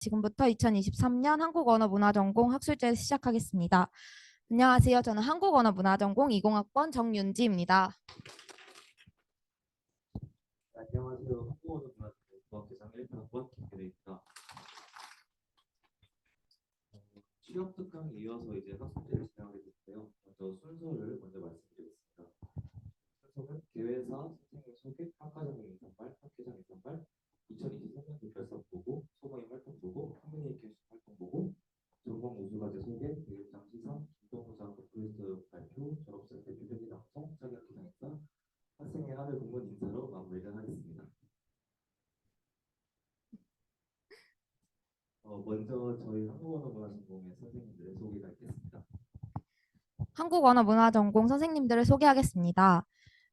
지금부터 2023년 한국언어문화전공 학술제 시작하겠습니다. 안녕하세요. 저는 한국언어문화전공 20학번 정윤지입니다. 안녕하세요. 한국언어문화전공 중학교장 1학번 김기래입니다. 취업 특강에 이어서 이제 학술제를 진행하게 됐는데요. 먼저 순서를 먼저 말씀드리겠습니다. 순서는 개회사 선생님 소개, 학과장님 인사말, 학회장 인사말, 2023년도 결산 보고, 소모임 활동 보고, 커뮤니케이션 활동 보고, 전공 우수과제 소개, 교육장 시상, 중等부장 프로젝트 발표, 졸업생 대표 회의 방송, 자기학기장 인사, 학생의 하늘 공문 인사로 마무리를 하겠습니다. 먼저 저희 한국언어문화전공의 선생님들의 소개가 있겠습니다. 한국언어문화전공 선생님들을 소개하겠습니다.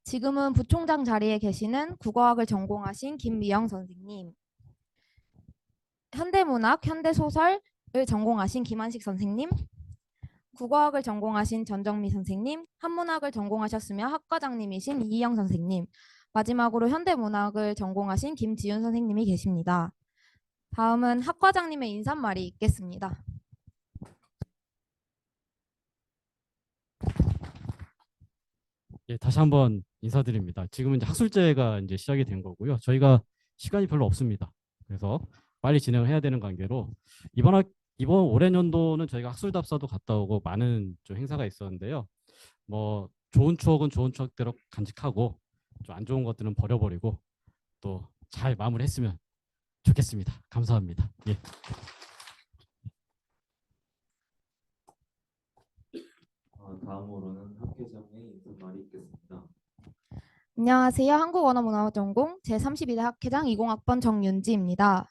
지금은 부총장 자리에 계시는 국어학을 전공하신 김미영 선생님, 현대문학, 현대소설을 전공하신 김한식 선생님, 국어학을 전공하신 전정미 선생님, 한문학을 전공하셨으며 학과장님이신 이희영 선생님, 마지막으로 현대문학을 전공하신 김지윤 선생님이 계십니다. 다음은 학과장님의 인사말이 있겠습니다. 예, 다시 한번 인사드립니다. 지금은 이제 학술제가 이제 시작이 된 거고요. 저희가 시간이 별로 없습니다. 그래서 빨리 진행을 해야 되는 관계로 이번 올해 연도는 저희가 학술답사도 갔다 오고 많은 좀 행사가 있었는데요. 뭐 좋은 추억은 좋은 추억대로 간직하고 좀 안 좋은 것들은 버려버리고 또 잘 마무리했으면 좋겠습니다. 감사합니다. 예. 다음으로는 학회장의 인사말이 있겠습니다. 안녕하세요. 한국언어문화전공 제32대 학회장 20학번 정윤지입니다.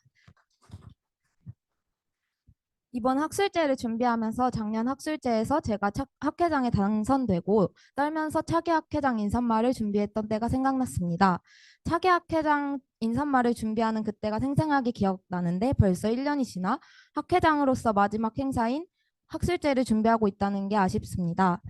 이번 학술제를 준비하면서 작년 학술제에서 제가 학회장에 당선되고 떨면서 차기 학회장 인사말을 준비했던 때가 생각났습니다. 차기 학회장 인사말을 준비하는 그때가 생생하게 기억나는데 벌써 1년이 지나 학회장으로서 마지막 행사인 학술제를 준비하고 있다는 게 아쉽습니다.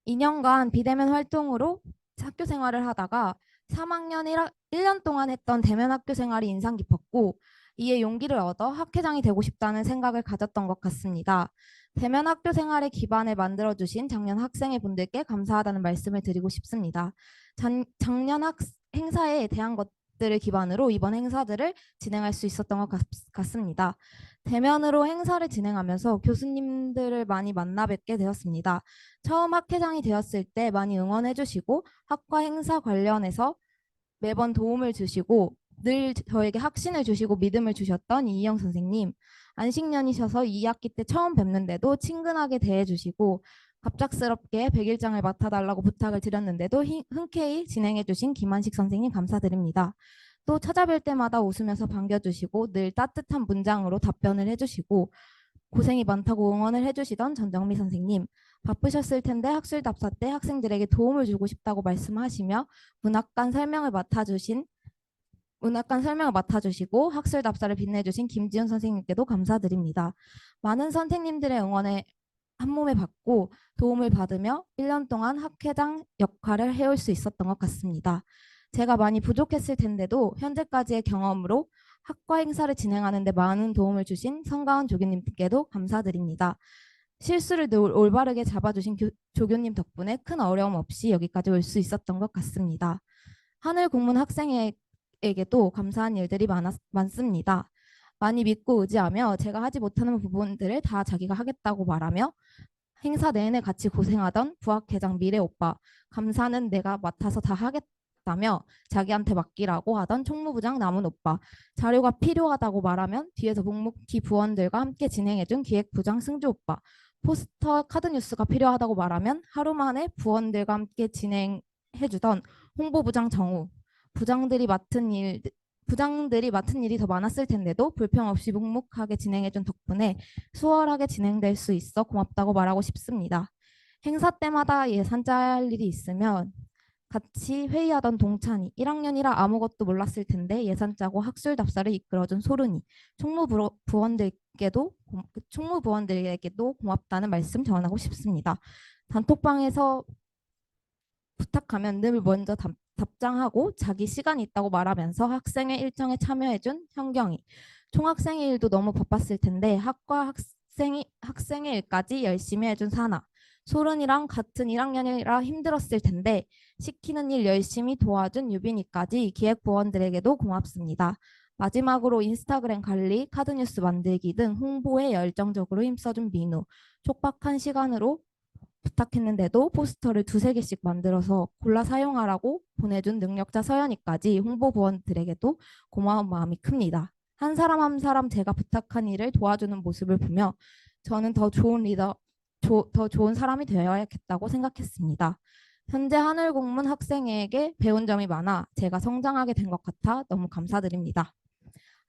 2년간 비대면 활동으로 학교 생활을 하다가 3학년 1년 동안 했던 대면 학교 생활이 인상 깊었고 이에 용기를 얻어 학회장이 되고 싶다는 생각을 가졌던 것 같습니다. 대면 학교 생활의 기반을 만들어주신 작년 학생회 분들께 감사하다는 말씀을 드리고 싶습니다. 작년 행사에 대한 것들을 기반으로 이번 행사들을 진행할 수 있었던 것 같습니다. 대면으로 행사를 진행하면서 교수님들을 많이 만나 뵙게 되었습니다. 처음 학회장이 되었을 때 많이 응원해 주시고 학과 행사 관련해서 매번 도움을 주시고 늘 저에게 확신을 주시고 믿음을 주셨던 이희영 선생님, 안식년이셔서 2학기 때 처음 뵙는데도 친근하게 대해주시고 갑작스럽게 100일장을 맡아달라고 부탁을 드렸는데도 흔쾌히 진행해 주신 김한식 선생님 감사드립니다. 또 찾아뵐 때마다 웃으면서 반겨주시고 늘 따뜻한 문장으로 답변을 해주시고 고생이 많다고 응원을 해주시던 전정미 선생님, 바쁘셨을 텐데 학술답사 때 학생들에게 도움을 주고 싶다고 말씀하시며 문학관 설명을 맡아주시고 학술답사를 빛내주신 김지훈 선생님께도 감사드립니다. 많은 선생님들의 응원에 한몸에 받고 도움을 받으며 1년 동안 학회장 역할을 해올 수 있었던 것 같습니다. 제가 많이 부족했을 텐데도 현재까지의 경험으로 학과 행사를 진행하는 데 많은 도움을 주신 성가원 조교님께도 감사드립니다. 실수를 늘 올바르게 잡아주신 조교님 덕분에 큰 어려움 없이 여기까지 올 수 있었던 것 같습니다. 하늘 공문 학생에게도 감사한 일들이 많습니다. 많이 믿고 의지하며 제가 하지 못하는 부분들을 다 자기가 하겠다고 말하며 행사 내내 같이 고생하던 부학회장 미래 오빠, 감사는 내가 맡아서 다 하겠다며 자기한테 맡기라고 하던 총무부장 남은 오빠, 자료가 필요하다고 말하면 뒤에서 묵묵히 부원들과 함께 진행해준 기획부장 승주 오빠, 포스터 카드뉴스가 필요하다고 말하면 하루 만에 부원들과 함께 진행해주던 홍보부장 정우, 부장들이 맡은 일이 더 많았을 텐데도 불평 없이 묵묵하게 진행해준 덕분에 수월하게 진행될 수 있어 고맙다고 말하고 싶습니다. 행사 때마다 예산 짤 일이 있으면 같이 회의하던 동찬이 1학년이라 아무것도 몰랐을 텐데 예산 짜고 학술 답사를 이끌어준 소른이 총무부원들에게도 고맙다는 말씀 전하고 싶습니다. 단톡방에서 부탁하면 늘 먼저 답장하고 자기 시간이 있다고 말하면서 학생의 일정에 참여해준 현경이. 총학생회 일도 너무 바빴을 텐데 학과 학생의 일까지 열심히 해준 사나. 소른이랑 같은 1학년이라 힘들었을 텐데 시키는 일 열심히 도와준 유빈이까지 기획부원들에게도 고맙습니다. 마지막으로 인스타그램 관리, 카드뉴스 만들기 등 홍보에 열정적으로 힘써준 민우. 촉박한 시간으로 부탁했는데도 포스터를 두세 개씩 만들어서 골라 사용하라고 보내준 능력자 서연이까지 홍보부원들에게도 고마운 마음이 큽니다. 한 사람 한 사람 제가 부탁한 일을 도와주는 모습을 보며 저는 더 좋은 리더, 더 좋은 사람이 되어야겠다고 생각했습니다. 현재 하늘공문 학생에게 배운 점이 많아 제가 성장하게 된 것 같아 너무 감사드립니다.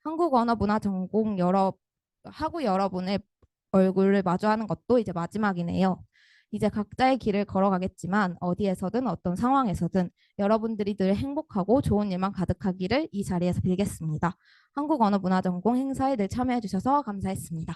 한국언어문화전공 하고 여러분의 얼굴을 마주하는 것도 이제 마지막이네요. 이제 각자의 길을 걸어가겠지만 어디에서든 어떤 상황에서든 여러분들이 늘 행복하고 좋은 일만 가득하기를 이 자리에서 빌겠습니다. 한국언어문화전공 행사에 늘 참여해 주셔서 감사했습니다.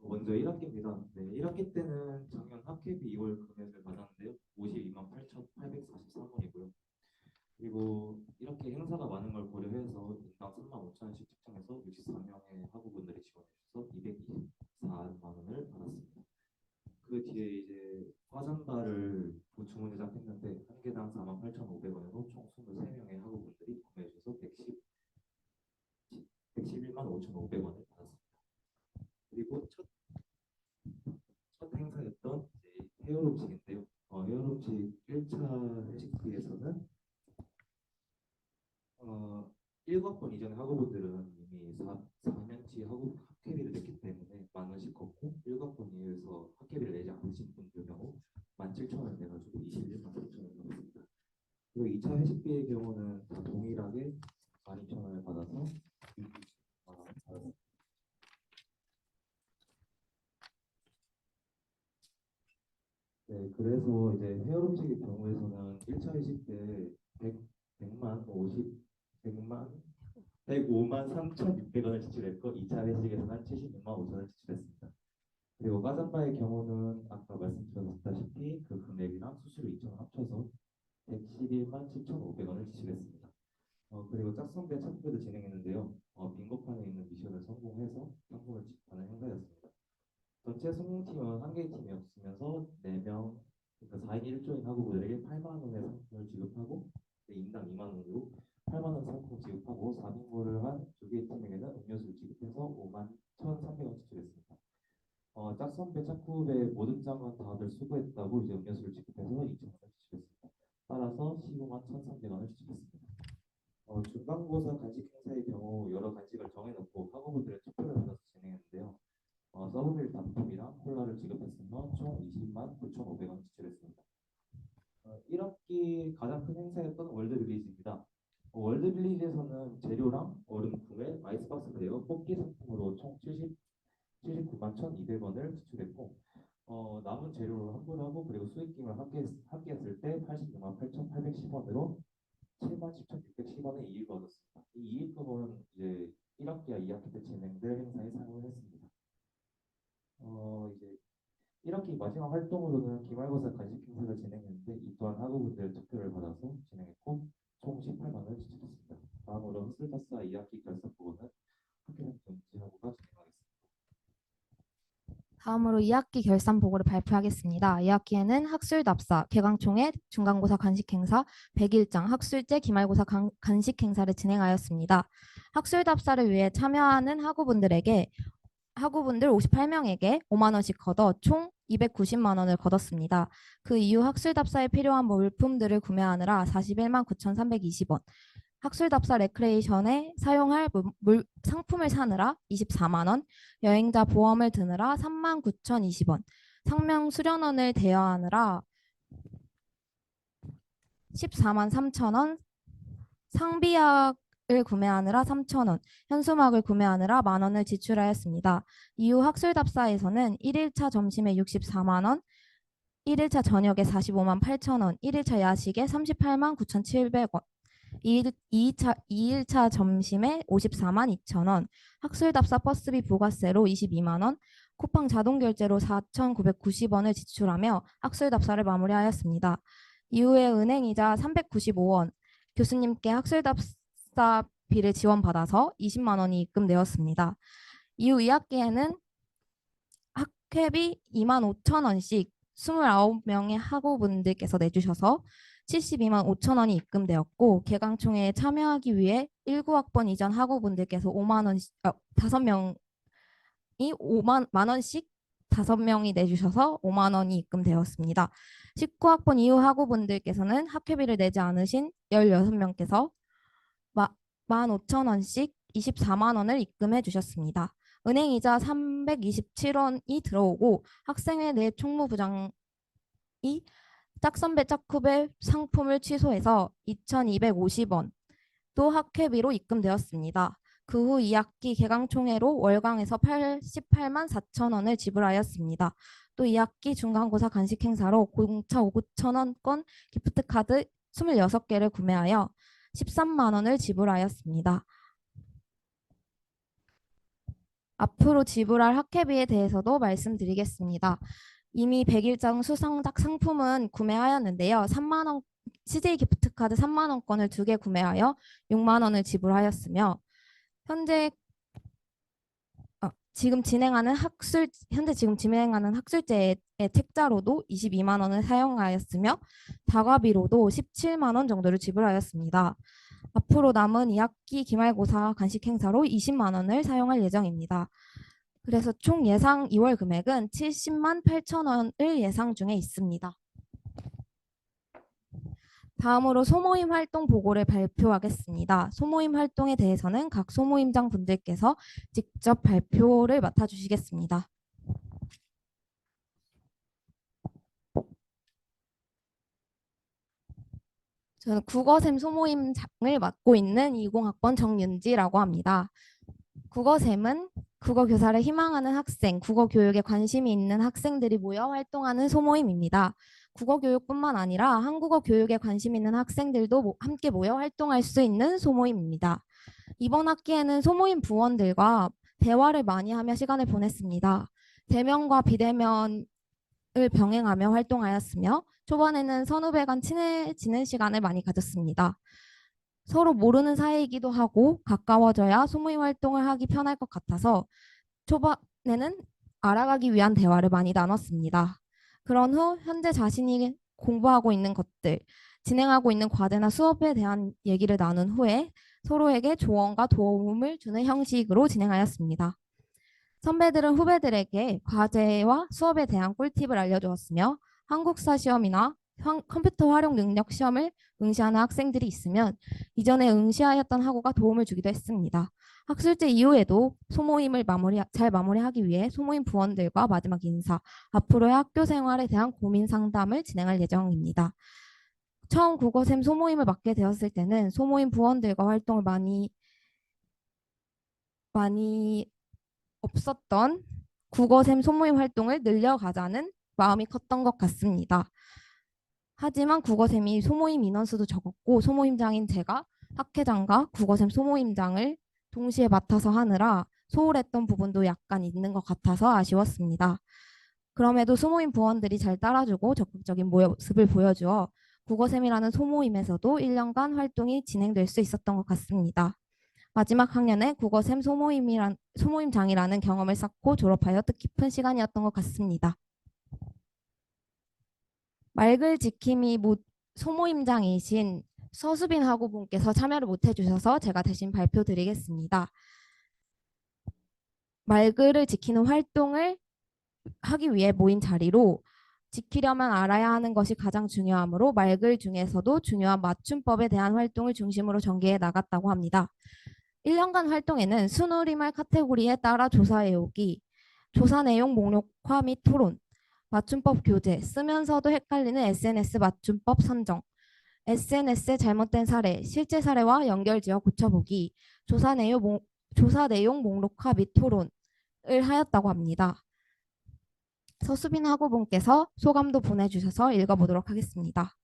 먼저 1학기입니다. 네, 1학기 때는 작년 학회비 2월 금액을 받았는데요. 52만 8,843원이고요. 그리고 이렇게 행사가 많은 걸 고려해서 인당 3만 5천 원씩 측정해서 64명의 학우분들이 지원해 주셔서 224만 원을 받았습니다. 그 뒤에 이제 화장발을 주문 제작했는데 한 개당 4만 8,500원으로 총 23명의 학우분들이 구매해 주셔서 111만 5,500원을 받았습니다. 그리고 첫 행사였던 이제 헤어 음식인데요. 헤어 음식 1차 회식비에서는 1학번 이전에 학우분들은 이미 4년치 학회비를 냈기 때문에 만 원씩 걷고 1학번 이후에서 학회비를 내지 않으신 분들 경우 17,000원을 내가지고 21만 3천원을 받았습니다. 그리고 2차 회식비의 경우는 다 동일하게 12,000원을 받아서 60만 원 받았습니다. 네, 그래서 이제 헤어 음식의 경우에서는 1차 회식 때 105만 3,600원을 지출했고 2차 회식에서는 76만 5천원을 지출했습니다. 그리고 까잠바의 경우는 아까 말씀드렸다시피 그 금액이랑 수수료 2,000원 합쳐서 111만 7,500원을 지출했습니다. 그리고 짝성대 착부도 진행했는데요. 빙고판에 있는 미션을 성공해서 상품을 지급하는 행사였습니다. 전체 성공팀은 한 개의 팀이었으면서 4명, 그러니까 4인 1조인 학우분들에게 8만 원의 상품을 지급하고 인당 2만 원으로 8만 원 상품 지급하고 4등분을 한 2개의 팀에게는 음료수를 지급해서 5만 1,300원 지출했습니다. 짝선배, 짝후배 모든 장관 다들 수고했다고 이제 음료수를 지급해서 2,000원을 지출했습니다. 따라서 15만 1,300원을 지출했습니다. 중간고사 간식 행사의 경우 여러 간식을 정해놓고 학우분들의 투표를 받아서 진행했는데요. 서브밀 단품이랑 콜라를 지급했으며 총 20만 9,500원 지출했습니다. 1학기 가장 큰 행사였던 월드빌리지입니다. 월드빌리지에서는 재료랑 얼음 구매, 아이스박스 대여, 뽑기 상품으로 총 79만 1,200원을 지출했고 남은 재료를 환불하고 그리고 수익금을 합계했을 때 86만 8,810원으로 7만 10,610원의 이익을 얻었습니다. 이 이익금은 이제 1학기와 2학기 때 진행될 행사에 사용을 했습니다. 이제 1학기 마지막 활동으로는 기말고사 간식 행사를 진행했는데 이 또한 학우분들의 투표를 받아서 진행했고 총 18만 원을 지출했습니다. 다음으로 흑술다스와 2학기 결산 보고는 학교장 정지하고가 진행하겠습니다. 다음으로 2학기 결산 보고를 발표하겠습니다. 2학기에는 학술답사, 개강총회, 중간고사 간식 행사, 100일장, 학술제, 기말고사 간식 행사를 진행하였습니다. 학술답사를 위해 참여하는 학우분들 58명에게 5만 원씩 걷어 총 290만 원을 걷었습니다. 그 이후 학술답사에 필요한 물품들을 구매하느라 41만 9,320원, 학술답사 레크레이션에 사용할 상품을 사느라 24만 원, 여행자 보험을 드느라 3만 9,020원, 상명 수련원을 대여하느라 14만 3천 원, 상비약을 구매하느라 3천 원, 현수막을 구매하느라 만 원을 지출하였습니다. 이후 학술답사에서는 1일차 점심에 64만 원, 1일차 저녁에 45만 8천 원, 1일차 야식에 38만 9,700원, 2일차 점심에 54만 2천 원, 학술답사 버스비 부가세로 22만 원, 쿠팡 자동 결제로 4,990원을 지출하며 학술답사를 마무리하였습니다. 이후에 은행이자 395원, 교수님께 학술답사비를 지원받아서 20만 원이 입금되었습니다. 이후 2학기에는 학회비 2만 5천 원씩 29명의 학우분들께서 내주셔서 72만 5천 원이 입금되었고, 개강총회에 참여하기 위해 19학번 이전 학우분들께서 5만 원씩 5만 원씩 5명이 내주셔서 5만 원이 입금되었습니다. 19학번 이후 학우분들께서는 학회비를 내지 않으신 16명께서 15,000원씩 24만 원을 입금해 주셨습니다. 은행이자 327원이 들어오고, 학생회 내 총무부장이 짝선배 짝후배 상품을 취소해서 2,250원 또 학회비로 입금되었습니다. 그 후 2학기 개강총회로 월강에서 88만 4천 원을 지불하였습니다. 또 2학기 중간고사 간식 행사로 공차 5천 원권 기프트카드 26개를 구매하여 13만 원을 지불하였습니다. 앞으로 지불할 학회비에 대해서도 말씀드리겠습니다. 이미 100일장 수상작 상품은 구매하였는데요. 3만 원 CJ 기프트카드 3만 원권을 2개 구매하여 6만 원을 지불하였으며, 현재 지금 진행하는 학술제의 책자로도 22만 원을 사용하였으며, 다과비로도 17만 원 정도를 지불하였습니다. 앞으로 남은 2학기 기말고사 간식 행사로 20만 원을 사용할 예정입니다. 그래서 총 예상 2월 금액은 70만 8천 원을 예상 중에 있습니다. 다음으로 소모임 활동 보고를 발표하겠습니다. 소모임 활동에 대해서는 각 소모임장 분들께서 직접 발표를 맡아주시겠습니다. 저는 국어샘 소모임장을 맡고 있는 20학번 정윤지라고 합니다. 국어샘은 국어 교사를 희망하는 학생, 국어 교육에 관심이 있는 학생들이 모여 활동하는 소모임입니다. 국어 교육뿐만 아니라 한국어 교육에 관심 있는 학생들도 함께 모여 활동할 수 있는 소모임입니다. 이번 학기에는 소모임 부원들과 대화를 많이 하며 시간을 보냈습니다. 대면과 비대면을 병행하며 활동하였으며, 초반에는 선후배 간 친해지는 시간을 많이 가졌습니다. 서로 모르는 사이이기도 하고 가까워져야 소모임 활동을 하기 편할 것 같아서 초반에는 알아가기 위한 대화를 많이 나눴습니다. 그런 후 현재 자신이 공부하고 있는 것들, 진행하고 있는 과제나 수업에 대한 얘기를 나눈 후에 서로에게 조언과 도움을 주는 형식으로 진행하였습니다. 선배들은 후배들에게 과제와 수업에 대한 꿀팁을 알려주었으며, 한국사 시험이나 컴퓨터 활용 능력 시험을 응시하는 학생들이 있으면 이전에 응시하였던 학우가 도움을 주기도 했습니다. 학술제 이후에도 소모임을 잘 마무리하기 위해 소모임 부원들과 마지막 인사, 앞으로의 학교 생활에 대한 고민 상담을 진행할 예정입니다. 처음 국어샘 소모임을 맡게 되었을 때는 소모임 부원들과 활동을 많이 없었던 국어샘 소모임 활동을 늘려가자는 마음이 컸던 것 같습니다. 하지만 국어샘이 소모임 인원수도 적었고, 소모임장인 제가 학회장과 국어샘 소모임장을 동시에 맡아서 하느라 소홀했던 부분도 약간 있는 것 같아서 아쉬웠습니다. 그럼에도 소모임 부원들이 잘 따라주고 적극적인 모습을 보여주어 국어샘이라는 소모임에서도 1년간 활동이 진행될 수 있었던 것 같습니다. 마지막 학년에 국어샘 소모임장이라는 경험을 쌓고 졸업하여 뜻깊은 시간이었던 것 같습니다. 말글 지킴이 소모임장이신 서수빈 학우분께서 참여를 못 해주셔서 제가 대신 발표드리겠습니다. 말글을 지키는 활동을 하기 위해 모인 자리로 지키려면 알아야 하는 것이 가장 중요하므로 말글 중에서도 중요한 맞춤법에 대한 활동을 중심으로 전개해 나갔다고 합니다. 1년간 활동에는 순우리말 카테고리에 따라 조사 외우기, 조사 내용 목록화 및 토론, 맞춤법 교재, 쓰면서도 헷갈리는 SNS 맞춤법 선정, SNS의 잘못된 사례, 실제 사례와 연결지어 고쳐보기, 조사 내용 목록화 및 토론을 하였다고 합니다. 서수빈 학우분께서 소감도 보내주셔서 읽어보도록 하겠습니다.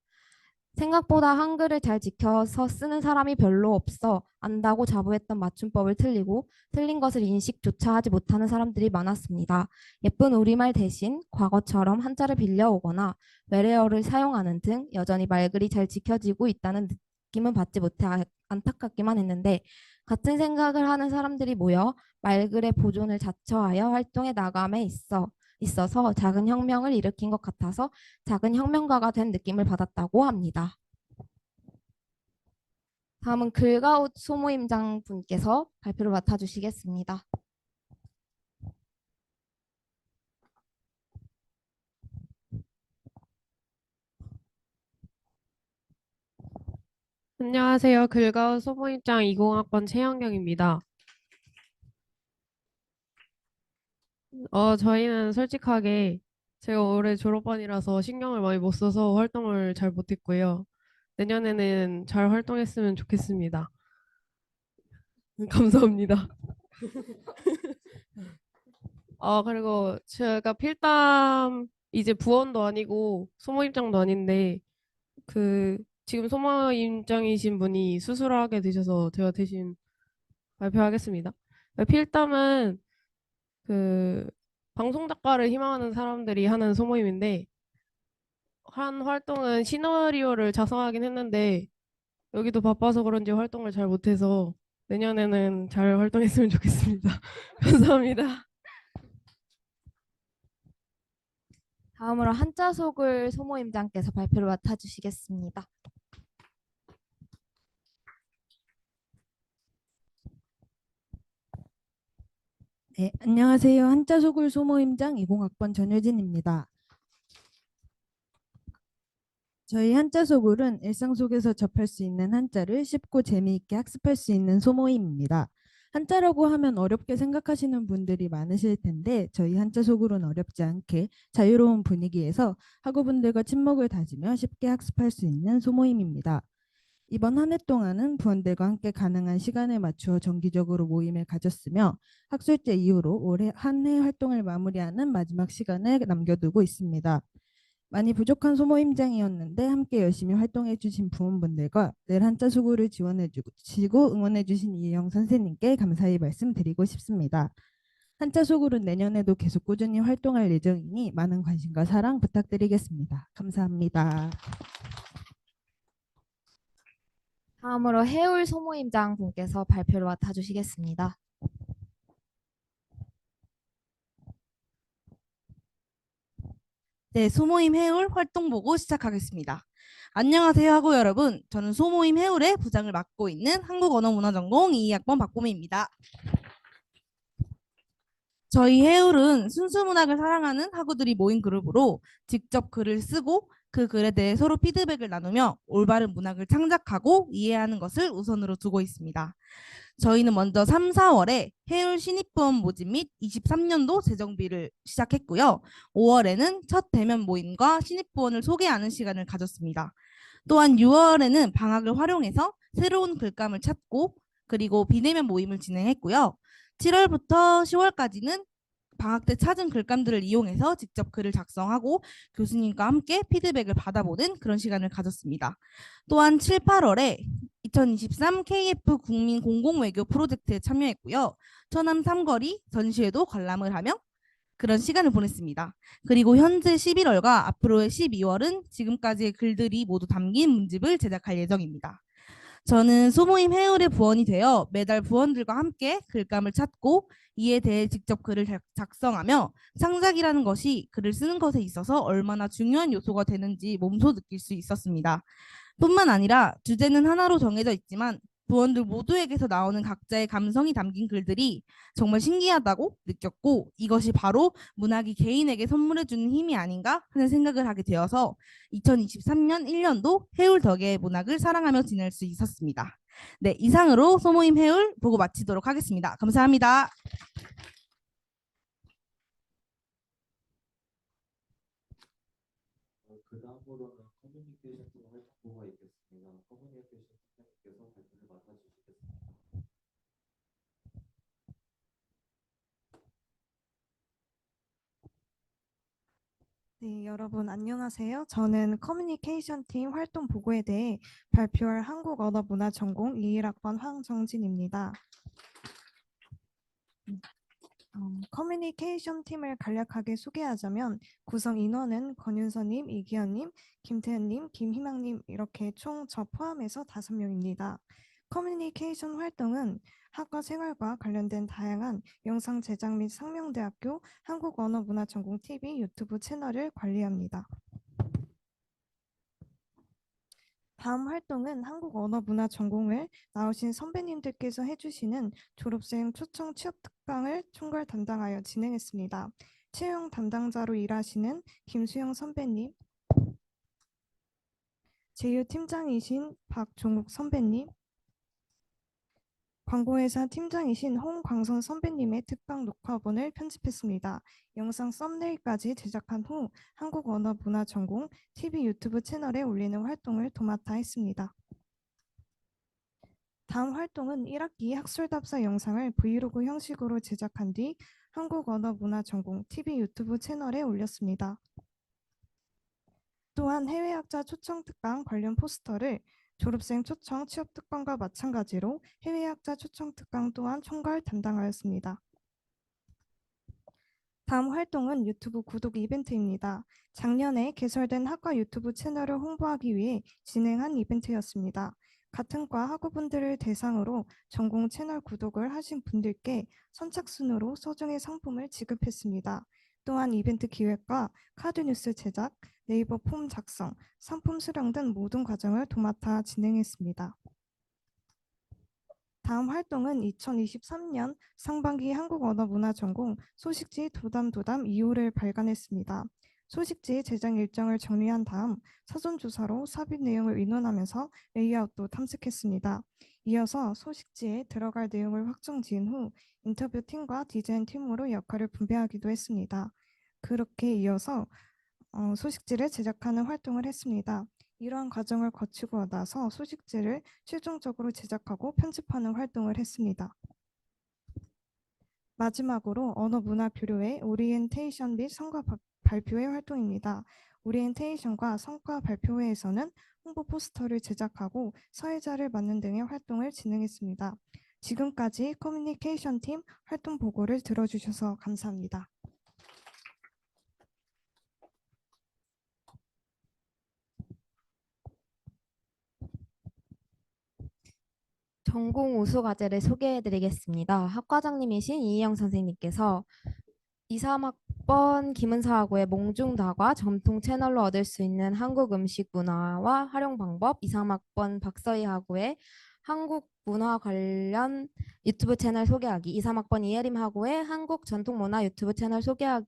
생각보다 한글을 잘 지켜서 쓰는 사람이 별로 없어 안다고 자부했던 맞춤법을 틀리고 틀린 것을 인식조차 하지 못하는 사람들이 많았습니다. 예쁜 우리말 대신 과거처럼 한자를 빌려오거나 외래어를 사용하는 등 여전히 말글이 잘 지켜지고 있다는 느낌은 받지 못해 안타깝기만 했는데 같은 생각을 하는 사람들이 모여 말글의 보존을 자처하여 활동에 나감에 있어서 작은 혁명을 일으킨 것 같아서 작은 혁명가가 된 느낌을 받았다고 합니다. 다음은 글가웃 소모임장 분께서 발표를 맡아주시겠습니다. 안녕하세요. 글가우 소모임장 20학번 최영경입니다. 저희는 솔직하게 제가 올해 졸업반이라서 신경을 많이 못 써서 활동을 잘 못했고요. 내년에는 잘 활동했으면 좋겠습니다. 감사합니다. 그리고 제가 필담 이제 부원도 아니고 소모임장도 아닌데 지금 소모임장이신 분이 수술을 하게 되셔서 제가 대신 발표하겠습니다. 필담은 그 방송 작가를 희망하는 사람들이 하는 소모임인데 한 활동은 시나리오를 작성하긴 했는데 여기도 바빠서 그런지 활동을 잘 못해서 내년에는 잘 활동했으면 좋겠습니다. 감사합니다. 다음으로 한자속을 소모임장께서 발표를 맡아주시겠습니다. 네, 안녕하세요. 한자소글 소모임장 20학번 전효진입니다. 저희 한자소글은 일상 속에서 접할 수 있는 한자를 쉽고 재미있게 학습할 수 있는 소모임입니다. 한자라고 하면 어렵게 생각하시는 분들이 많으실 텐데 저희 한자소글은 어렵지 않게 자유로운 분위기에서 학우분들과 친목을 다지며 쉽게 학습할 수 있는 소모임입니다. 이번 한 해 동안은 부원들과 함께 가능한 시간에 맞추어 정기적으로 모임을 가졌으며 학술제 이후로 올해 한 해 활동을 마무리하는 마지막 시간을 남겨두고 있습니다. 많이 부족한 소모임장이었는데 함께 열심히 활동해 주신 부원분들과 늘 한자 수고를 지원해 주시고 응원해 주신 이혜영 선생님께 감사히 말씀드리고 싶습니다. 한자 수고는 내년에도 계속 꾸준히 활동할 예정이니 많은 관심과 사랑 부탁드리겠습니다. 감사합니다. 다음으로 해울 소모임장 분께서 발표를 맡아주시겠습니다. 네, 소모임 해울 활동 보고 시작하겠습니다. 안녕하세요 하고 여러분, 저는 소모임 해울의 부장을 맡고 있는 한국언어문화전공 2학번 박보미입니다. 저희 해울은 순수문학을 사랑하는 학우들이 모인 그룹으로 직접 글을 쓰고 그 글에 대해 서로 피드백을 나누며 올바른 문학을 창작하고 이해하는 것을 우선으로 두고 있습니다. 저희는 먼저 3, 4월에 해울 신입부원 모집 및 23년도 재정비를 시작했고요. 5월에는 첫 대면 모임과 신입부원을 소개하는 시간을 가졌습니다. 또한 6월에는 방학을 활용해서 새로운 글감을 찾고 그리고 비대면 모임을 진행했고요. 7월부터 10월까지는 방학 때 찾은 글감들을 이용해서 직접 글을 작성하고 교수님과 함께 피드백을 받아보는 그런 시간을 가졌습니다. 또한 7, 8월에 2023 KF 국민 공공외교 프로젝트에 참여했고요. 처남 삼거리 전시회도 관람을 하며 그런 시간을 보냈습니다. 그리고 현재 11월과 앞으로의 12월은 지금까지의 글들이 모두 담긴 문집을 제작할 예정입니다. 저는 소모임 해울의 부원이 되어 매달 부원들과 함께 글감을 찾고 이에 대해 직접 글을 작성하며 창작이라는 것이 글을 쓰는 것에 있어서 얼마나 중요한 요소가 되는지 몸소 느낄 수 있었습니다. 뿐만 아니라 주제는 하나로 정해져 있지만 부원들 모두에게서 나오는 각자의 감성이 담긴 글들이 정말 신기하다고 느꼈고 이것이 바로 문학이 개인에게 선물해주는 힘이 아닌가 하는 생각을 하게 되어서 2023년 1년도 해울 덕에 문학을 사랑하며 지낼 수 있었습니다. 네, 이상으로 소모임 해울 보고 마치도록 하겠습니다. 감사합니다. 그 다음으로는 커뮤니케이션 팀 활동부가 있겠습니다. 커뮤니케이션 팀장님께서 발표를 맡아주시겠습니다. 네, 여러분 안녕하세요. 저는 커뮤니케이션 팀 활동 보고에 대해 발표할 한국 언어 문화 전공 21학번 황정진입니다. 커뮤니케이션 팀을 간략하게 소개하자면 구성 인원은 권윤서님, 이기현님, 김태현님, 김희망님 이렇게 총 저 포함해서 5명입니다. 커뮤니케이션 활동은 학과 생활과 관련된 다양한 영상 제작 및 상명대학교 한국언어문화전공 TV 유튜브 채널을 관리합니다. 다음 활동은 한국언어문화전공을 나오신 선배님들께서 해주시는 졸업생 초청 취업 특강을 총괄 담당하여 진행했습니다. 채용 담당자로 일하시는 김수영 선배님, 제휴 팀장이신 박종욱 선배님, 광고회사 팀장이신 홍광선 선배님의 특강 녹화본을 편집했습니다. 영상 썸네일까지 제작한 후 한국언어문화전공 TV 유튜브 채널에 올리는 활동을 도맡아 했습니다. 다음 활동은 1학기 학술답사 영상을 브이로그 형식으로 제작한 뒤 한국언어문화전공 TV 유튜브 채널에 올렸습니다. 또한 해외학자 초청 특강 관련 포스터를 졸업생 초청 취업 특강과 마찬가지로 해외학자 초청 특강 또한 총괄 담당하였습니다. 다음 활동은 유튜브 구독 이벤트입니다. 작년에 개설된 학과 유튜브 채널을 홍보하기 위해 진행한 이벤트였습니다. 같은 과 학우분들을 대상으로 전공 채널 구독을 하신 분들께 선착순으로 소정의 상품을 지급했습니다. 또한 이벤트 기획과 카드 뉴스 제작, 네이버 폼 작성, 상품 수령 등 모든 과정을 도맡아 진행했습니다. 다음 활동은 2023년 상반기 한국언어문화전공 소식지 도담 2호를 발간했습니다. 소식지 제작 일정을 정리한 다음 사전조사로 삽입 내용을 의논하면서 레이아웃도 탐색했습니다. 이어서 소식지에 들어갈 내용을 확정 지은 후 인터뷰 팀과 디자인 팀으로 역할을 분배하기도 했습니다. 그렇게 이어서 소식지를 제작하는 활동을 했습니다. 이러한 과정을 거치고 나서 소식지를 최종적으로 제작하고 편집하는 활동을 했습니다. 마지막으로 언어문화교류의 오리엔테이션 및 성과 발표회 활동입니다. 오리엔테이션과 성과 발표회에서는 홍보 포스터를 제작하고 사회자를 맡는 등의 활동을 진행했습니다. 지금까지 커뮤니케이션 팀 활동 보고를 들어주셔서 감사합니다. 전공 우수 과제를 소개해 드리겠습니다. 학과장님이신 이희영 선생님께서 2, 3학번 김은서하고의 몽중다과 전통 채널로 얻을 수 있는 한국 음식 문화와 활용 방법, 2, 3학번 박서희하고의 한국 문화 관련 유튜브 채널 소개하기, 2, 3학번 이혜림하고의 한국 전통 문화 유튜브 채널 소개가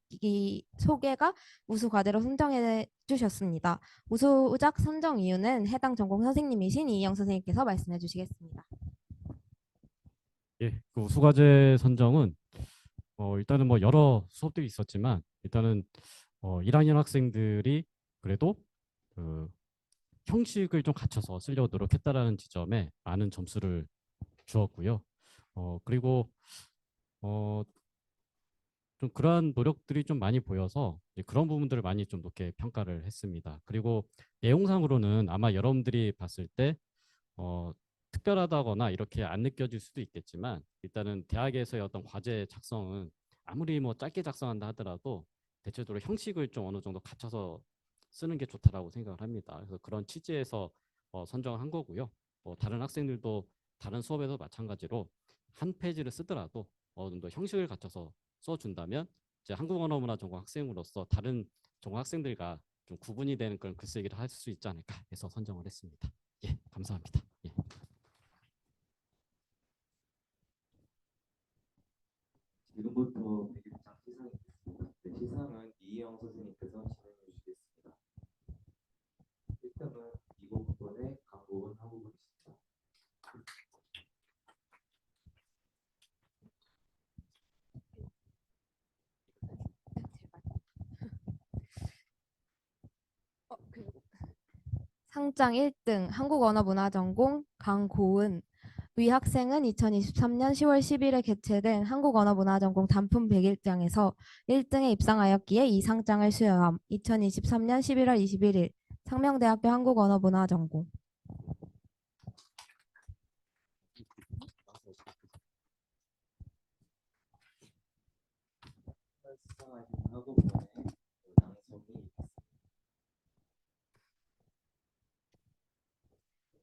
우수 과제로 선정해 주셨습니다. 우수작 선정 이유는 해당 전공 선생님이신 이희영 선생님께서 말씀해 주시겠습니다. 예, 그 우수과제 선정은 일단은 뭐 여러 수업들이 있었지만 일단은 1학년 학생들이 그래도 그 형식을 좀 갖춰서 쓰려고 노력했다라는 지점에 많은 점수를 주었고요. 그리고 좀 그러한 노력들이 좀 많이 보여서 그런 부분들을 많이 좀 높게 평가를 했습니다. 그리고 내용상으로는 아마 여러분들이 봤을 때 특별하다거나 이렇게 안 느껴질 수도 있겠지만 일단은 대학에서의 어떤 과제 작성은 아무리 뭐 짧게 작성한다 하더라도 대체적으로 형식을 좀 어느 정도 갖춰서 쓰는 게 좋다라고 생각을 합니다. 그래서 그런 취지에서 선정을 한 거고요. 다른 학생들도 다른 수업에서 마찬가지로 한 페이지를 쓰더라도 어느 정도 형식을 갖춰서 써준다면 이제 한국언어문화 전공 학생으로서 다른 전공 학생들과 좀 구분이 되는 그런 글쓰기를 할 수 있지 않을까 해서 선정을 했습니다. 예, 감사합니다. 예. 지금부터 100일장 시상이 있겠습니다. 네, 시상은 이희영 선생님께서 진행해 주시겠습니다. 1등은 이곡분의 강국은 한국분이십니다. 상장 1등 한국언어문화전공 강고은, 위 학생은 2023년 10월 10일에 개최된 한국언어문화전공 단품 100일장에서 1등에 입상하였기에 이 상장을 수여함. 2023년 11월 21일 상명대학교 한국언어문화전공. 수상하신 학우분의 낭송이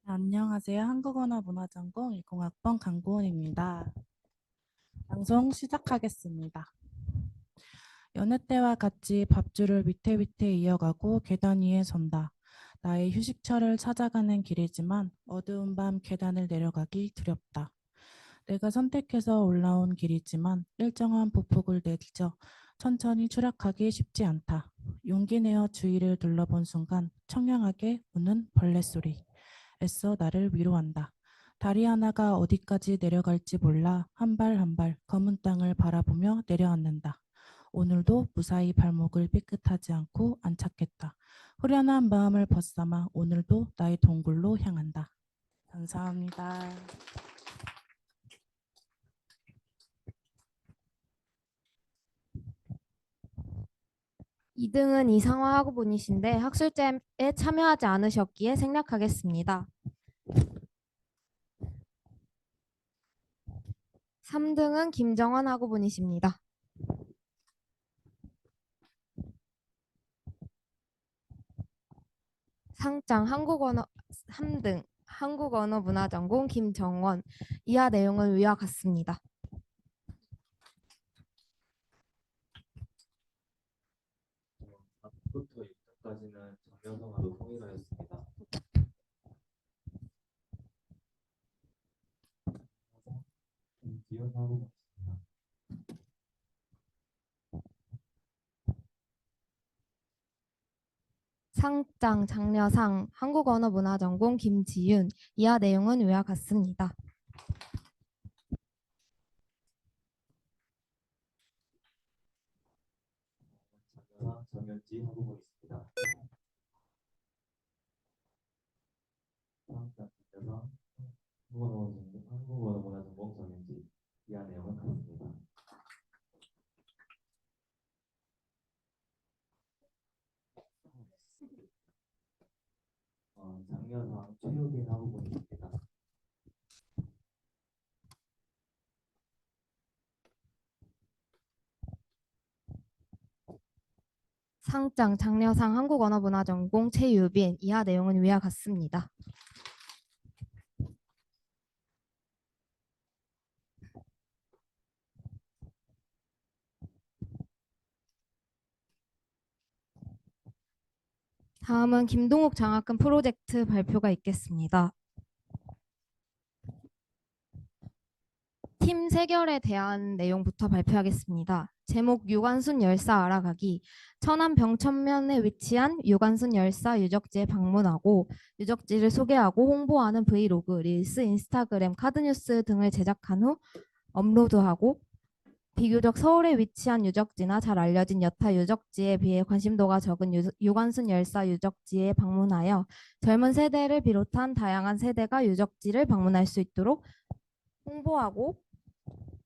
안녕하세요. 한국언어문화전공 20학번 강고은입니다. 방송 시작하겠습니다. 여느 때와 같이 밥줄을 위태위태 이어가고 계단 위에 선다. 나의 휴식처를 찾아가는 길이지만 어두운 밤 계단을 내려가기 두렵다. 내가 선택해서 올라온 길이지만 일정한 보폭을 내딛어 천천히 추락하기 쉽지 않다. 용기 내어 주위를 둘러본 순간 청량하게 우는 벌레 소리. 애써 나를 위로한다. 다리 하나가 어디까지 내려갈지 몰라 한 발 한 발 검은 땅을 바라보며 내려앉는다. 오늘도 무사히 발목을 삐끗하지 않고 안착했다. 후련한 마음을 벗삼아 오늘도 나의 동굴로 향한다. 감사합니다. 이등은 이상화 학우분이신데 학술제에 참여하지 않으셨기에 생략하겠습니다. 3등은 김정원 학우분이십니다. 상장 한국언어 3등 한국언어문화전공 김정원. 이하 내용은 위와 같습니다. 부터 6등까지는 정여성으로 통일하였습니다. 기현 학우분 상장 장려상 한국언어문화전공 김지윤. 이하 내용은 위와 같습니다. 장여상 정현지 학우분 있습니다. 상장 장여상 한국언어문화전공 정현지 이하 내용은 같습니다. 장려상 최효빈 학우분입니다. 상장 장려상 한국언어문화전공 최유빈. 이하 내용은 위와 같습니다. 다음은 김동욱 장학금 프로젝트 발표가 있겠습니다. 팀 세결에 대한 내용부터 발표하겠습니다. 제목 유관순 열사 알아가기. 천안 병천면에 위치한 유관순 열사 유적지에 방문하고 유적지를 소개하고 홍보하는 브이로그, 릴스, 인스타그램, 카드뉴스 등을 제작한 후 업로드하고 비교적 서울에 위치한 유적지나 잘 알려진 여타 유적지에 비해 관심도가 적은 유관순 열사 유적지에 방문하여 젊은 세대를 비롯한 다양한 세대가 유적지를 방문할 수 있도록 홍보하고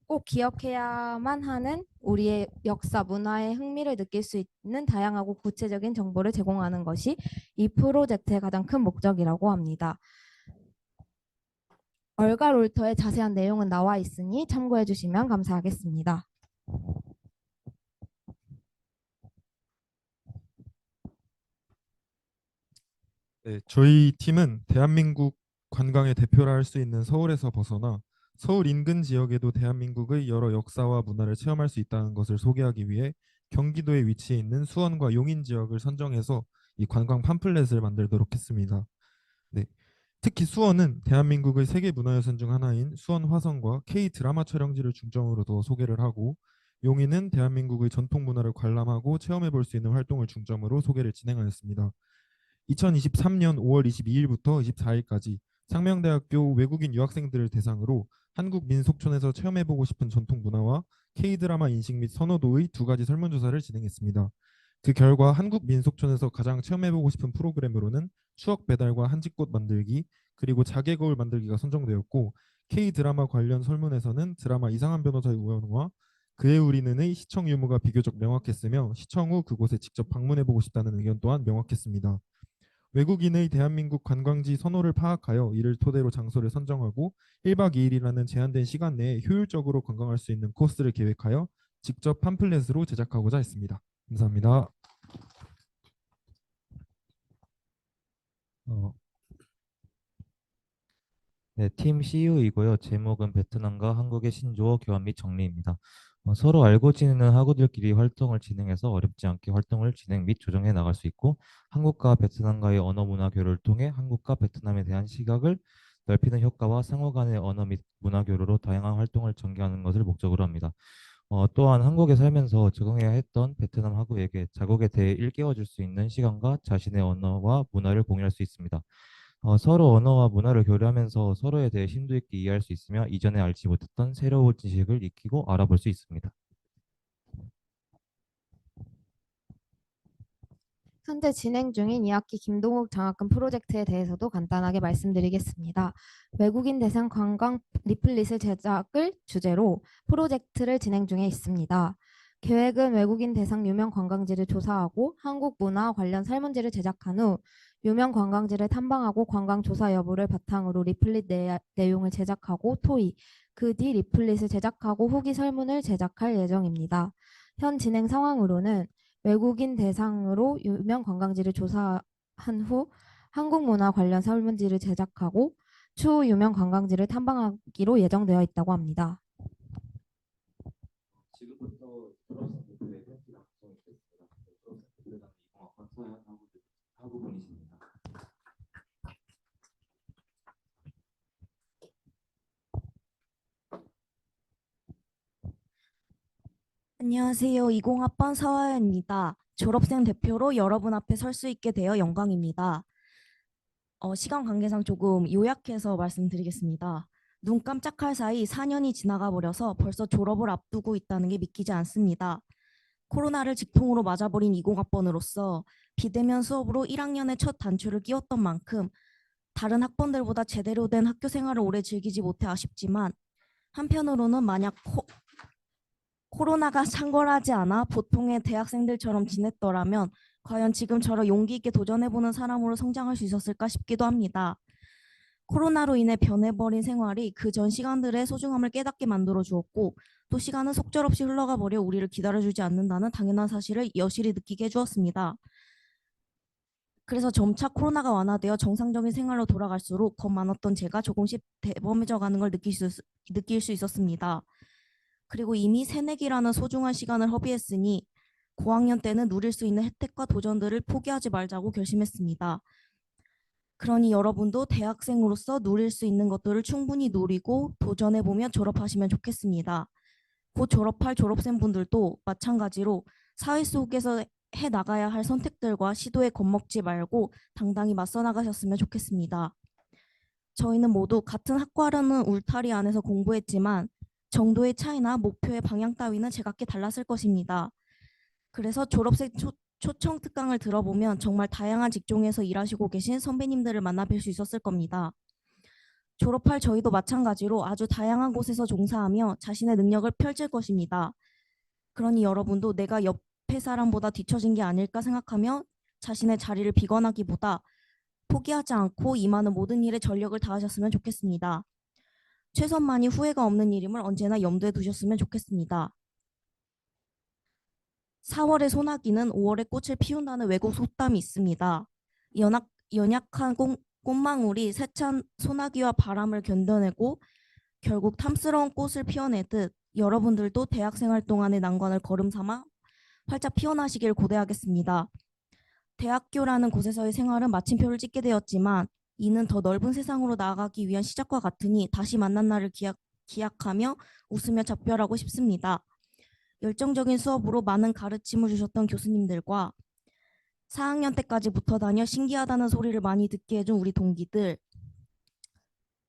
꼭 기억해야만 하는 우리의 역사, 문화에 흥미를 느낄 수 있는 다양하고 구체적인 정보를 제공하는 것이 이 프로젝트의 가장 큰 목적이라고 합니다. 얼갈올터에 자세한 내용은 나와 있으니 참고해 주시면 감사하겠습니다. 네, 저희 팀은 대한민국 관광의 대표라 할 수 있는 서울에서 벗어나 서울 인근 지역에도 대한민국의 여러 역사와 문화를 체험할 수 있다는 것을 소개하기 위해 경기도에 위치해 있는 수원과 용인 지역을 선정해서 이 관광 팜플렛을 만들도록 했습니다. 네, 특히 수원은 대한민국의 세계 문화유산 중 하나인 수원 화성과 K 드라마 촬영지를 중점으로 더 소개를 하고, 용인은 대한민국의 전통 문화를 관람하고 체험해 볼 수 있는 활동을 중점으로 소개를 진행하였습니다. 2023년 5월 22일부터 24일까지 상명대학교 외국인 유학생들을 대상으로 한국민속촌에서 체험해보고 싶은 전통 문화와 K드라마 인식 및 선호도의 두 가지 설문조사를 진행했습니다. 그 결과 한국민속촌에서 가장 체험해보고 싶은 프로그램으로는 추억 배달과 한지꽃 만들기, 그리고 자개 거울 만들기가 선정되었고, K 드라마 관련 설문에서는 드라마 이상한 변호사의 우연과 그의 우리는의 시청 유무가 비교적 명확했으며 시청 후 그곳에 직접 방문해보고 싶다는 의견 또한 명확했습니다. 외국인의 대한민국 관광지 선호를 파악하여 이를 토대로 장소를 선정하고 1박 2일이라는 제한된 시간 내에 효율적으로 관광할 수 있는 코스를 계획하여 직접 팜플렛으로 제작하고자 했습니다. 감사합니다. 네, 팀 CU이고요. 제목은 베트남과 한국의 신조어 교환 및 정리입니다. 서로 알고 지내는 학우들끼리 활동을 진행해서 어렵지 않게 활동을 진행 및 조정해 나갈 수 있고 한국과 베트남과의 언어 문화 교류를 통해 한국과 베트남에 대한 시각을 넓히는 효과와 상호 간의 언어 및 문화 교류로 다양한 활동을 전개하는 것을 목적으로 합니다. 또한 한국에 살면서 적응해야 했던 베트남 학우에게 자국에 대해 일깨워 줄 수 있는 시간과 자신의 언어와 문화를 공유할 수 있습니다. 서로 언어와 문화를 교류하면서 서로에 대해 심도 있게 이해할 수 있으며 이전에 알지 못했던 새로운 지식을 익히고 알아볼 수 있습니다. 현재 진행 중인 2학기 김동욱 장학금 프로젝트에 대해서도 간단하게 말씀드리겠습니다. 외국인 대상 관광 리플릿을 제작을 주제로 프로젝트를 진행 중에 있습니다. 계획은 외국인 대상 유명 관광지를 조사하고 한국 문화 관련 설문지를 제작한 후 유명 관광지를 탐방하고 관광 조사 여부를 바탕으로 리플릿 내용을 제작하고 토의, 그 뒤 리플릿을 제작하고 후기 설문을 제작할 예정입니다. 현 진행 상황으로는 외국인 대상으로 유명 관광지를 조사한 후 한국 문화 관련 설문지를 제작하고 추후 유명 관광지를 탐방하기로 예정되어 있다고 합니다. 지금부터 졸업생 대표의 팬티가 구성이 됐습니다. 졸업생 대표는 이공학번 서현 학우분이십니다. 안녕하세요. 20학번 서하연입니다. 졸업생 대표로 여러분 앞에 설 수 있게 되어 영광입니다. 시간 관계상 조금 요약해서 말씀드리겠습니다. 눈 깜짝할 사이 4년이 지나가 버려서 벌써 졸업을 앞두고 있다는 게 믿기지 않습니다. 코로나를 직통으로 맞아버린 20학번으로서 비대면 수업으로 1학년의 첫 단추를 끼웠던 만큼 다른 학번들보다 제대로 된 학교 생활을 오래 즐기지 못해 아쉽지만 한편으로는 만약 코로나가 창궐하지 않아 보통의 대학생들처럼 지냈더라면 과연 지금처럼 용기 있게 도전해보는 사람으로 성장할 수 있었을까 싶기도 합니다. 코로나로 인해 변해버린 생활이 그 전 시간들의 소중함을 깨닫게 만들어 주었고 또 시간은 속절없이 흘러가 버려 우리를 기다려주지 않는다는 당연한 사실을 여실히 느끼게 해주었습니다. 그래서 점차 코로나가 완화되어 정상적인 생활로 돌아갈수록 겁 많았던 제가 조금씩 대범해져가는 걸 느낄 수 있었습니다. 그리고 이미 새내기라는 소중한 시간을 허비했으니 고학년 때는 누릴 수 있는 혜택과 도전들을 포기하지 말자고 결심했습니다. 그러니 여러분도 대학생으로서 누릴 수 있는 것들을 충분히 누리고 도전해보며 졸업하시면 좋겠습니다. 곧 졸업할 졸업생분들도 마찬가지로 사회 속에서 해나가야 할 선택들과 시도에 겁먹지 말고 당당히 맞서 나가셨으면 좋겠습니다. 저희는 모두 같은 학과라는 울타리 안에서 공부했지만 정도의 차이나 목표의 방향 따위는 제각기 달랐을 것입니다. 그래서 졸업생 초청 특강을 들어보면 정말 다양한 직종에서 일하시고 계신 선배님들을 만나 뵐 수 있었을 겁니다. 졸업할 저희도 마찬가지로 아주 다양한 곳에서 종사하며 자신의 능력을 펼칠 것입니다. 그러니 여러분도 내가 옆에 사람보다 뒤처진 게 아닐까 생각하며 자신의 자리를 비관하기보다 포기하지 않고 임하는 모든 일에 전력을 다하셨으면 좋겠습니다. 최선만이 후회가 없는 일임을 언제나 염두에 두셨으면 좋겠습니다. 4월의 소나기는 5월에 꽃을 피운다는 외국 속담이 있습니다. 연약한 꽃망울이 세찬 소나기와 바람을 견뎌내고 결국 탐스러운 꽃을 피워내듯 여러분들도 대학생활 동안의 난관을 걸음삼아 활짝 피어나시길 고대하겠습니다. 대학교라는 곳에서의 생활은 마침표를 찍게 되었지만 이는 더 넓은 세상으로 나아가기 위한 시작과 같으니 다시 만난 날을 기약하며 웃으며 작별하고 싶습니다. 열정적인 수업으로 많은 가르침을 주셨던 교수님들과 4학년 때까지 붙어 다녀 신기하다는 소리를 많이 듣게 해준 우리 동기들,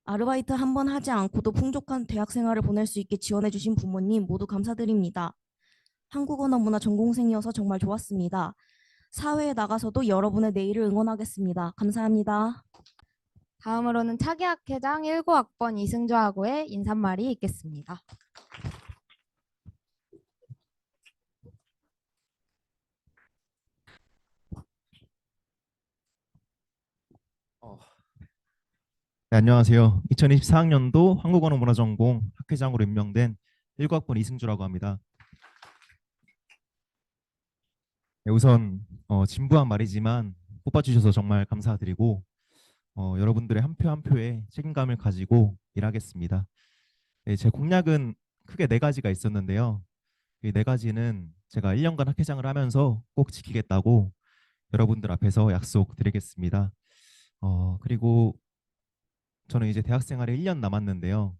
아르바이트 한 번 하지 않고도 풍족한 대학 생활을 보낼 수 있게 지원해 주신 부모님 모두 감사드립니다. 한국 언어 문화 전공생이어서 정말 좋았습니다. 사회에 나가서도 여러분의 내일을 응원하겠습니다. 감사합니다. 다음으로는 차기학회장 19학번 이승조하고의 인사말이 있겠습니다. 네, 안녕하세요. 2024학년도 한국언어문화전공 학회장으로 임명된 19학번 이승주라고 합니다. 네, 우선 진부한 말이지만 뽑아주셔서 정말 감사드리고 여러분들의 한 표 한 표에 책임감을 가지고 일하겠습니다. 네, 제 공약은 크게 네 가지가 있었는데요. 이 네 가지는 제가 1년간 학회장을 하면서 꼭 지키겠다고 여러분들 앞에서 약속드리겠습니다. 그리고 저는 이제 대학 생활에 1년 남았는데요.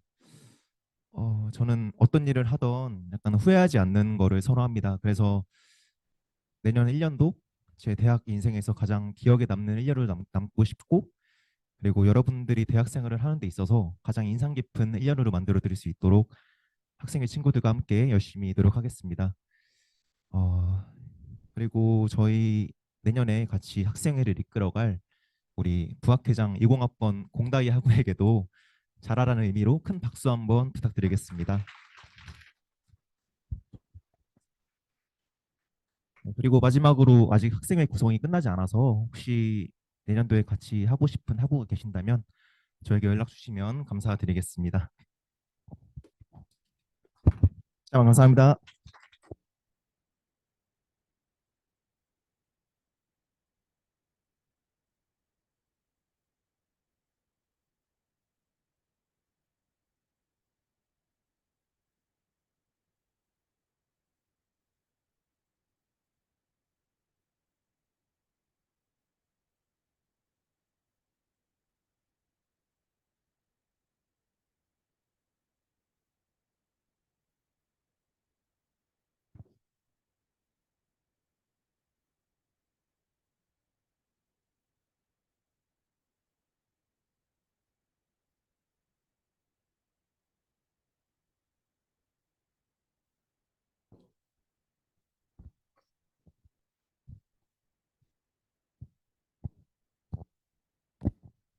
저는 어떤 일을 하던 약간 후회하지 않는 거를 선호합니다. 그래서 내년 1년도 제 대학 인생에서 가장 기억에 남는 1년을 남고 싶고, 그리고 여러분들이 대학 생활을 하는 데 있어서 가장 인상 깊은 1년으로 만들어 드릴 수 있도록 학생의 친구들과 함께 열심히 노력하겠습니다. 그리고 저희 내년에 같이 학생회를 이끌어갈 우리 부학회장 20학번 공다이 학우에게도 잘하라는 의미로 큰 박수 한번 부탁드리겠습니다. 그리고 마지막으로 아직 학생회 구성이 끝나지 않아서 혹시 내년도에 같이 하고 싶은 학우가 계신다면 저에게 연락 주시면 감사드리겠습니다. 자, 감사합니다.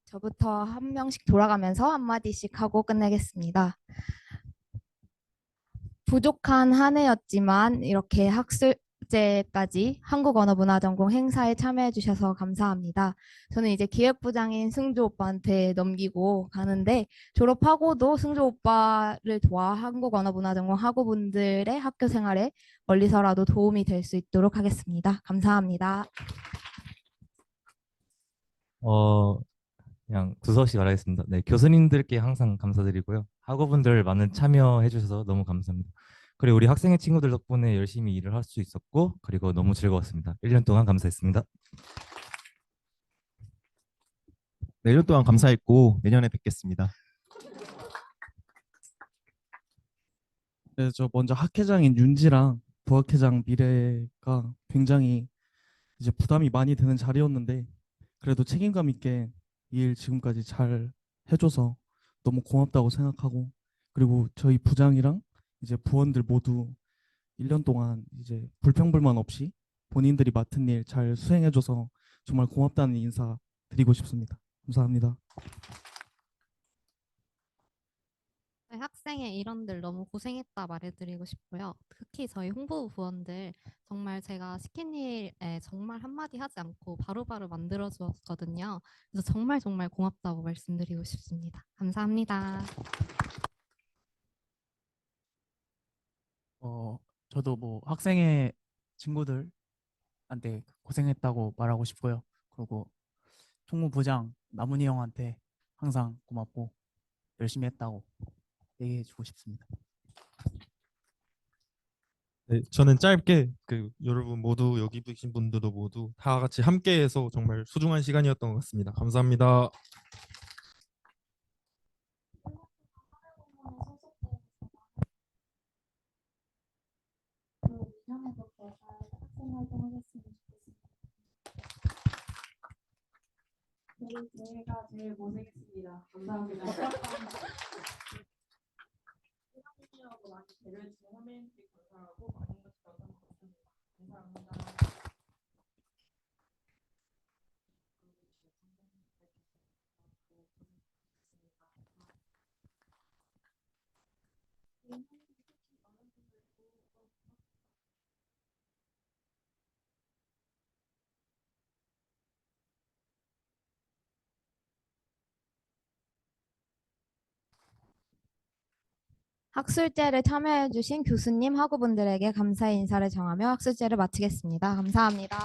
저부터 한 명씩 돌아가면서 한마디씩 하고 끝내겠습니다. 부족한 한 해였지만 이렇게 학술제까지 한국언어문화전공 행사에 참여해 주셔서 감사합니다. 저는 이제 기획부장인 승조 오빠한테 넘기고 가는데, 졸업하고도 승조 오빠를 도와 한국언어문화전공 학우분들의 학교 생활에 멀리서라도 도움이 될 수 있도록 하겠습니다. 감사합니다. 그냥 두서없이 말하겠습니다. 네, 교수님들께 항상 감사드리고요. 학우분들 많은 참여해 주셔서 너무 감사합니다. 그리고 우리 학생의 친구들 덕분에 열심히 일을 할 수 있었고, 그리고 너무 즐거웠습니다. 1년 동안 감사했습니다. 내년 동안 감사했고 내년에 뵙겠습니다. 네, 저 먼저 학회장인 윤지랑 부학회장 미래가 굉장히 이제 부담이 많이 되는 자리였는데, 그래도 책임감 있게 이 일 지금까지 잘 해줘서 너무 고맙다고 생각하고, 그리고 저희 부장이랑 이제 부원들 모두 1년 동안 이제 불평불만 없이 본인들이 맡은 일 잘 수행해줘서 정말 고맙다는 인사 드리고 싶습니다. 감사합니다. 학생의 일원들 너무 고생했다 말해드리고 싶고요. 특히 저희 홍보부 부원들 정말 제가 시킨 일에 정말 한마디 하지 않고 바로바로 만들어 주었거든요. 그래서 정말 정말 고맙다고 말씀드리고 싶습니다. 감사합니다. 저도 뭐 학생의 친구들한테 고생했다고 말하고 싶고요. 그리고 총무부장 남은이 형한테 항상 고맙고 열심히 했다고 얘기해주고 싶습니다. 네, 저는 짧게 여러분 모두 여기 계신 분들도 모두 다 같이 함께해서 정말 소중한 시간이었던 것 같습니다. 감사합니다. 제가 제일 고생했습니다. 감사합니다. 하고 많이 배려해 주신 선배님께 감사하고 많은 것을 얻은 것 같습니다. 감사합니다. 학술제를 참여해주신 교수님, 학우분들에게 감사의 인사를 정하며 학술제를 마치겠습니다. 감사합니다.